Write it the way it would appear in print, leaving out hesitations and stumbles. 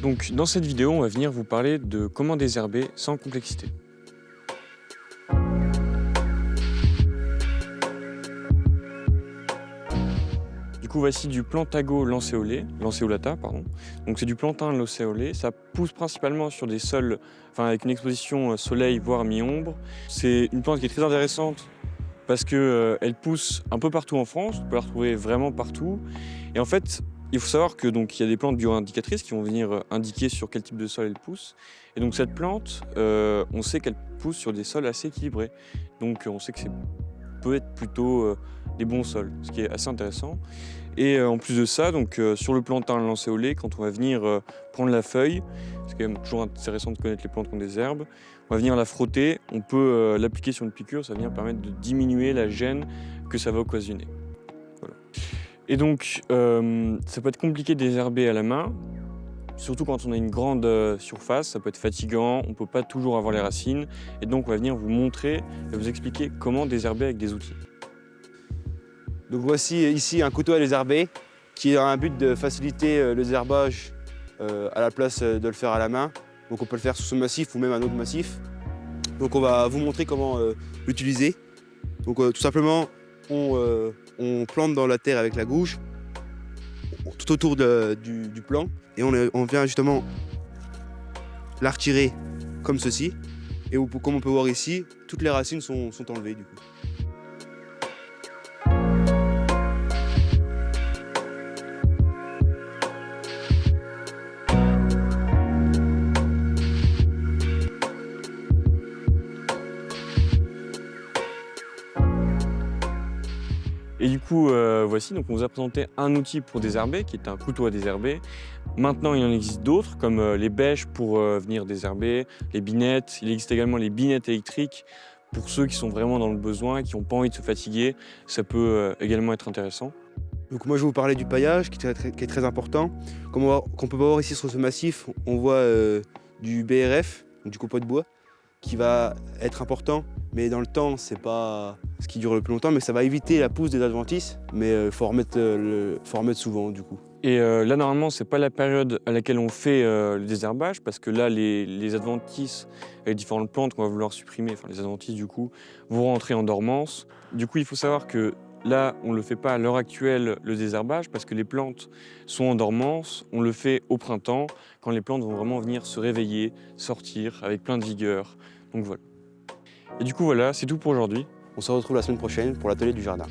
Donc dans cette vidéo, on va venir vous parler de comment désherber sans complexité. Du coup, voici du Plantago lanceolata, pardon. Donc c'est du plantain lanceolé. Ça pousse principalement sur des sols, avec une exposition soleil voire mi-ombre. C'est une plante qui est très intéressante parce que elle pousse un peu partout en France. On peut la retrouver vraiment partout. Et en fait, il faut savoir que il y a des plantes bio-indicatrices qui vont venir indiquer sur quel type de sol elle pousse. Et donc cette plante, on sait qu'elle pousse sur des sols assez équilibrés. Donc on sait que c'est peut être plutôt des bons sols, ce qui est assez intéressant. Et en plus de ça, sur le plantain lancéolé, quand on va venir prendre la feuille, c'est quand même toujours intéressant de connaître les plantes qui ont des herbes, on va venir la frotter, on peut l'appliquer sur une piqûre, ça va venir permettre de diminuer la gêne que ça va occasionner. Voilà. Et donc, ça peut être compliqué de désherber à la main, surtout quand on a une grande surface, ça peut être fatigant, on ne peut pas toujours avoir les racines, et donc on va venir vous montrer et vous expliquer comment désherber avec des outils. Donc voici ici un couteau à désherber qui a un but de faciliter le désherbage à la place de le faire à la main. Donc on peut le faire sur ce massif ou même un autre massif. Donc on va vous montrer comment l'utiliser. Donc tout simplement on plante dans la terre avec la gouge tout autour du plant et on vient justement la retirer comme ceci. Et comme on peut voir ici, toutes les racines sont enlevées du coup. Et du coup, voici, on vous a présenté un outil pour désherber, qui est un couteau à désherber. Maintenant, il en existe d'autres, comme les bêches pour venir désherber, les binettes. Il existe également les binettes électriques pour ceux qui sont vraiment dans le besoin, qui n'ont pas envie de se fatiguer. Ça peut également être intéressant. Donc moi je vais vous parler du paillage qui est très important. Comme qu'on peut voir ici sur ce massif, on voit du BRF, donc du copeaux de bois, qui va être important, mais dans le temps c'est pas ce qui dure le plus longtemps, mais ça va éviter la pousse des adventices, mais il faut en remettre souvent du coup. Et là, normalement, c'est pas la période à laquelle on fait le désherbage, parce que là, les adventices et les différentes plantes qu'on va vouloir supprimer, les adventices du coup, vont rentrer en dormance. Du coup, il faut savoir que là, on ne le fait pas à l'heure actuelle, le désherbage, parce que les plantes sont en dormance. On le fait au printemps, quand les plantes vont vraiment venir se réveiller, sortir avec plein de vigueur. Donc voilà. Et du coup, voilà, c'est tout pour aujourd'hui. On se retrouve la semaine prochaine pour l'atelier du jardin.